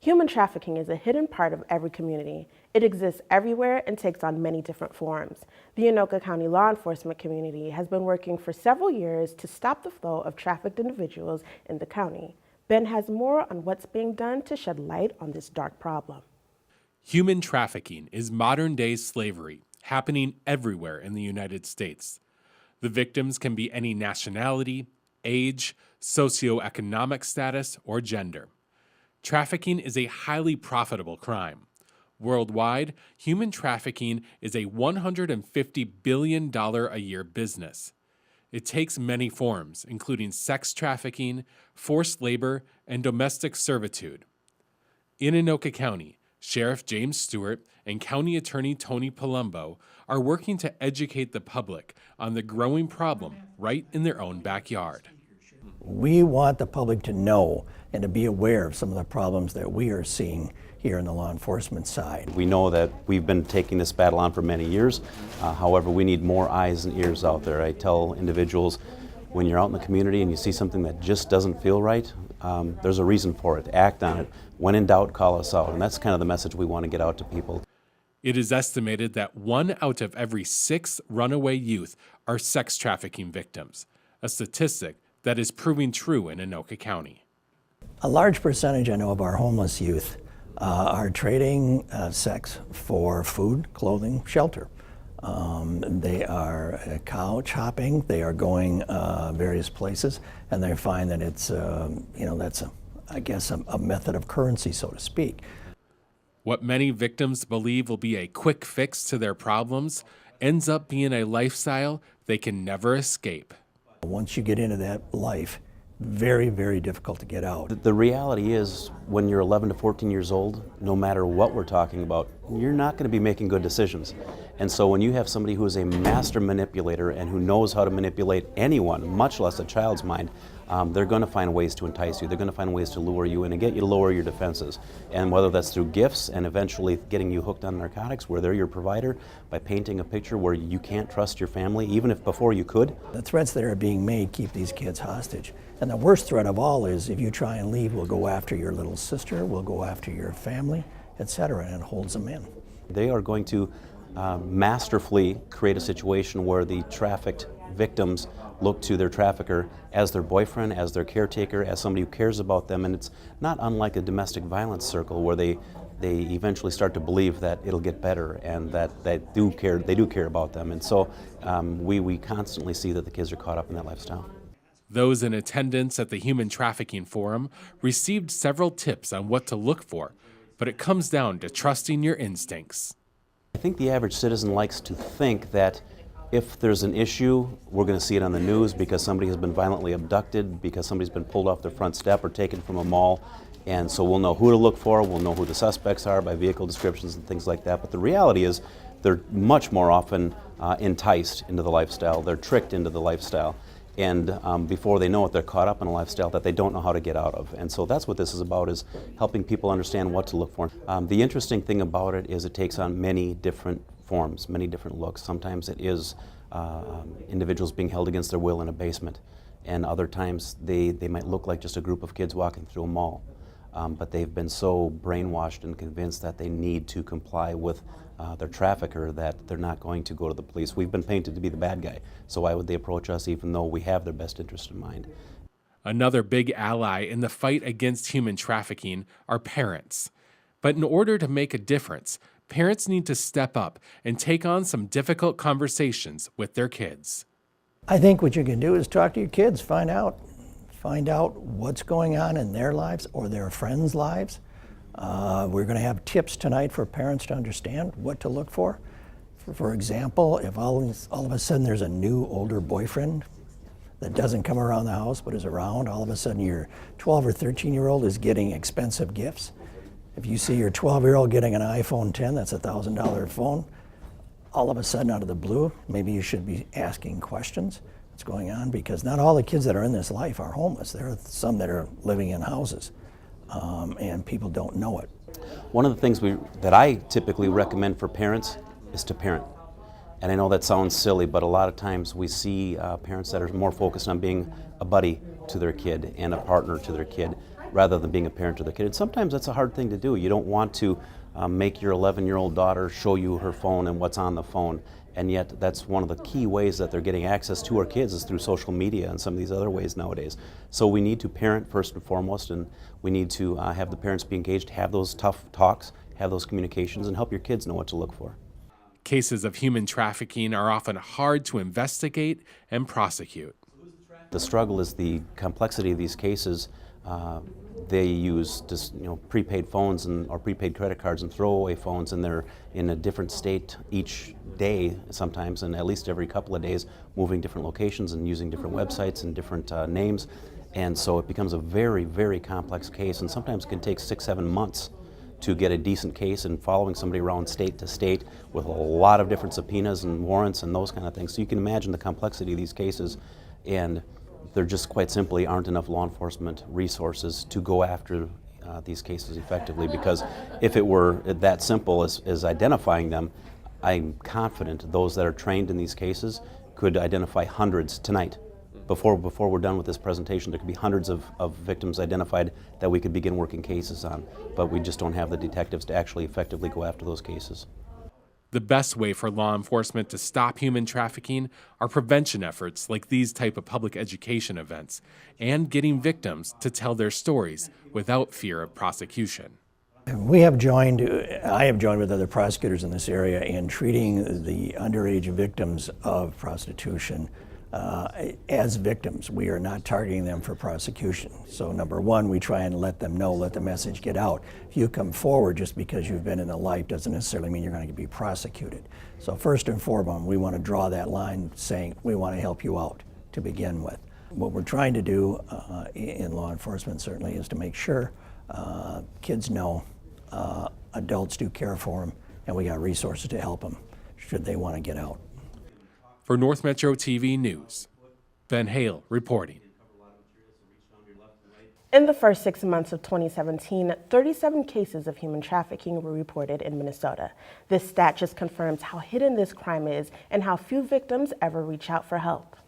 Human trafficking is a hidden part of every community. It exists everywhere and takes on many different forms. The Anoka County law enforcement community has been working for several years to stop the flow of trafficked individuals in the county. Ben has more on what's being done to shed light on this dark problem. Human trafficking is modern-day slavery happening everywhere in the United States. The victims can be any nationality, age, socioeconomic status, or gender. Trafficking is a highly profitable crime. Worldwide, human trafficking is a $150 billion a year business. It takes many forms, including sex trafficking, forced labor, and domestic servitude. In Anoka County, Sheriff James Stewart and County Attorney Tony Palumbo are working to educate the public on the growing problem right in their own backyard. We want the public to know and to be aware of some of the problems that we are seeing here in the law enforcement side. We know that we've been taking this battle on for many years. However, we need more eyes and ears out there. I tell individuals, when you're out in the community and you see something that just doesn't feel right, there's a reason for it. Act on it. When in doubt, call us out. And that's kind of the message we want to get out to people. It is estimated that 1 out of every 6 runaway youth are sex trafficking victims, a statistic that is proving true in Anoka County. A large percentage, I know, of our homeless youth are trading sex for food, clothing, shelter. They are couch hopping, they are going various places, and they find that it's, that's a method of currency, so to speak. What many victims believe will be a quick fix to their problems ends up being a lifestyle they can never escape. Once you get into that life, very, very difficult to get out. The reality is, when you're 11 to 14 years old, no matter what we're talking about, you're not going to be making good decisions. And so when you have somebody who is a master manipulator and who knows how to manipulate anyone, much less a child's mind, they're going to find ways to entice you. They're going to find ways to lure you in and get you to lower your defenses. And whether that's through gifts and eventually getting you hooked on narcotics, where they're your provider, by painting a picture where you can't trust your family, even if before you could. The threats that are being made keep these kids hostage. And the worst threat of all is, if you try and leave, we'll go after your little sister, we'll go after your family, etc., and it holds them in. They are going to masterfully create a situation where the trafficked victims look to their trafficker as their boyfriend, as their caretaker, as somebody who cares about them. And it's not unlike a domestic violence circle where they eventually start to believe that it'll get better and that they do care about them. And so we constantly see that the kids are caught up in that lifestyle. Those in attendance at the Human Trafficking Forum received several tips on what to look for, but it comes down to trusting your instincts. I think the average citizen likes to think that if there's an issue, we're going to see it on the news because somebody has been violently abducted, because somebody's been pulled off their front step or taken from a mall. And so we'll know who to look for, we'll know who the suspects are by vehicle descriptions and things like that. But the reality is they're much more often enticed into the lifestyle, they're tricked into the lifestyle. And before they know it, they're caught up in a lifestyle that they don't know how to get out of. And so that's what this is about, is helping people understand what to look for. The interesting thing about it is it takes on many different forms, many different looks. Sometimes it is individuals being held against their will in a basement. And other times they might look like just a group of kids walking through a mall. But they've been so brainwashed and convinced that they need to comply with their trafficker that they're not going to go to the police. We've been painted to be the bad guy, so why would they approach us even though we have their best interest in mind? Another big ally in the fight against human trafficking are parents. But in order to make a difference, parents need to step up and take on some difficult conversations with their kids. I think what you can do is talk to your kids, find out what's going on in their lives or their friends' lives. We're going to have tips tonight for parents to understand what to look for. For example, if all of a sudden there's a new older boyfriend that doesn't come around the house but is around, all of a sudden your 12 or 13-year-old is getting expensive gifts. If you see your 12-year-old getting an iPhone 10, that's a $1,000 phone, all of a sudden out of the blue, maybe you should be asking questions. What's going on? Because not all the kids that are in this life are homeless. There are some that are living in houses, and people don't know it. One of the things that I typically recommend for parents is to parent. And I know that sounds silly, but a lot of times we see parents that are more focused on being a buddy to their kid and a partner to their kid. rather than being a parent to the kid. And sometimes that's a hard thing to do. You don't want to make your 11-year-old daughter show you her phone and what's on the phone. And yet that's one of the key ways that they're getting access to our kids is through social media and some of these other ways nowadays. So we need to parent first and foremost, and we need to have the parents be engaged, have those tough talks, have those communications, and help your kids know what to look for. Cases of human trafficking are often hard to investigate and prosecute. The struggle is the complexity of these cases. They use just, prepaid phones or prepaid credit cards and throwaway phones, and they're in a different state each day sometimes, and at least every couple of days, moving different locations and using different websites and different names. And so it becomes a very, very complex case, and sometimes it can take 6-7 months to get a decent case, and following somebody around state to state with a lot of different subpoenas and warrants and those kind of things. So you can imagine the complexity of these cases, and there just quite simply aren't enough law enforcement resources to go after these cases effectively, because if it were that simple as identifying them, I'm confident those that are trained in these cases could identify hundreds tonight. Before we're done with this presentation, there could be hundreds of victims identified that we could begin working cases on, but we just don't have the detectives to actually effectively go after those cases. The best way for law enforcement to stop human trafficking are prevention efforts like these type of public education events and getting victims to tell their stories without fear of prosecution. I have joined with other prosecutors in this area in treating the underage victims of prostitution as victims. We are not targeting them for prosecution. So number one, we try and let them know, let the message get out. If you come forward just because you've been in the light doesn't necessarily mean you're going to be prosecuted. So first and foremost, we want to draw that line saying we want to help you out to begin with. What we're trying to do in law enforcement certainly is to make sure kids know adults do care for them, and we got resources to help them should they want to get out. For North Metro TV News, Ben Hale reporting. In the first 6 months of 2017, 37 cases of human trafficking were reported in Minnesota. This stat just confirms how hidden this crime is and how few victims ever reach out for help.